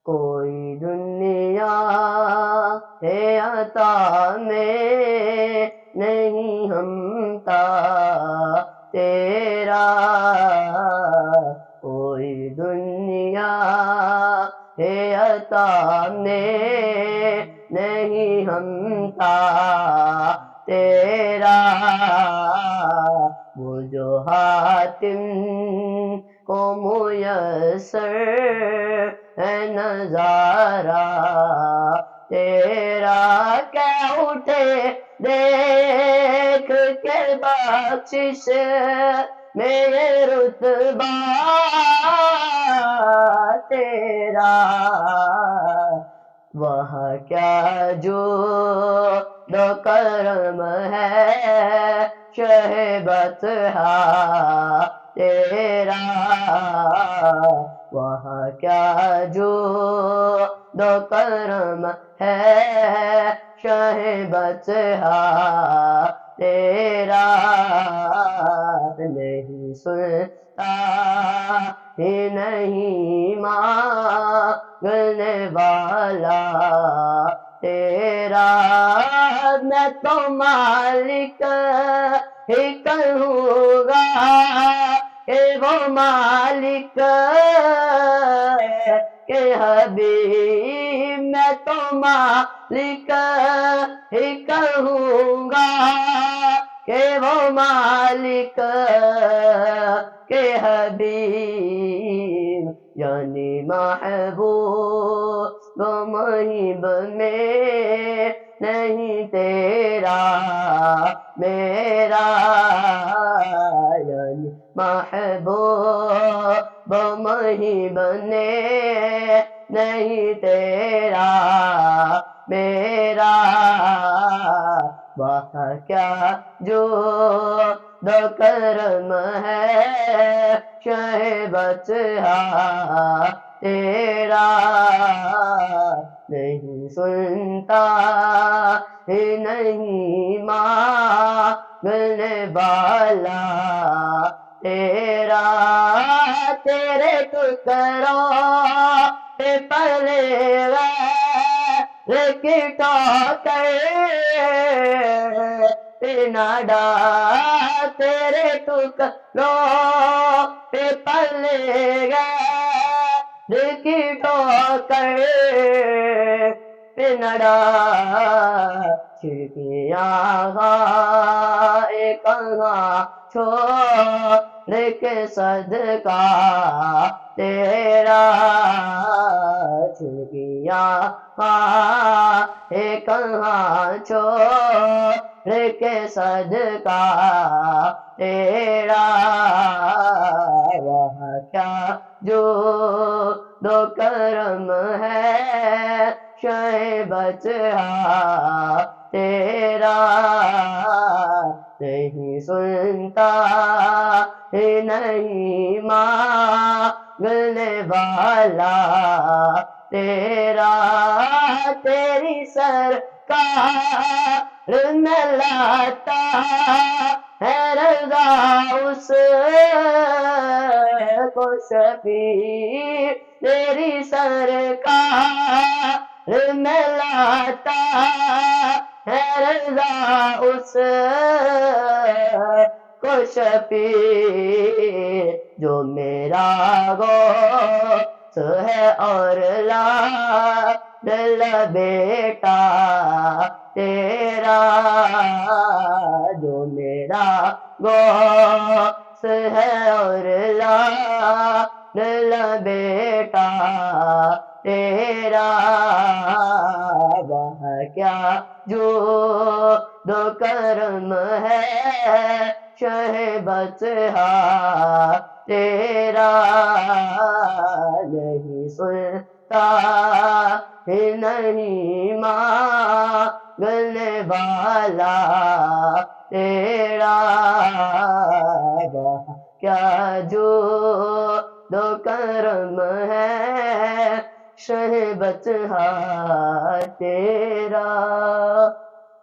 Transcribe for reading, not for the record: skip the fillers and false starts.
کوئی دنیا ہے عطا میں نہیں ہمتا تیرا، کوئی دنیا ہے عطا میں نہیں ہمتا تیرا، وہ جو حاتم کو میسر ہے نظارہ تیرا، کہ اٹھے دیکھ کے بخشش میرے رتبہ تیرا، وہاں کیا جو دو کرم ہے شہ بطحا تیرا، وہاں کیا جو دو کرم ہے شہ بطحا تیرا، نہیں سنتا ہی نہیں مانگنے والا تیرا، میں تو مالک ہی کہوں گا کہ وہ مالک کہ حبیب، میں تو مالک ہی کہوں گا کہ وہ مالک کہ حبیب، یعنی محبوب و محب میں نہیں تیرا میرا، یعنی محبوب و محب میں نہیں تیرا میرا، وہاں کیا جو دو کرم ہے شہ بطحا تیرا، نہیں سنتا ہی نہیں مانگنے والا تیرا، تیرے ٹکڑوں پہ پلے غیر کی ٹوکر پہ نہ ڈال، تیرے ٹکڑوں پہ پلے غیر کی ٹوکر پہ نہ ڈال، چھڑکیاں غائے کہاں چھوڑ کے صدقہ تیرا، چھڑکیاں غائے کہاں چھوڑ کے صدقہ تیرا، وہاں کیا جو دو کرم ہے شہ بطحا تیرا، نہیں سنتا ہی نہیں مانگنے والا تیرا، تیری سرکار میں لاتا ہے رضا اس کو شفیع، تیری سرکار میں لاتا ہے رضا اس کو شفیع، جو میرا غوث ہے اور لاڈلا بیٹا تیرا، جو میرا غوث ہے اور لاڈلا بیٹا تیرا، وہاں کیا جو دو کرم ہے شہ بطحا تیرا، نہیں سنتا ہی نہیں مانگنے والا تیرا، وہاں کیا جو دو کرم ہے شہ بطحا تیرا۔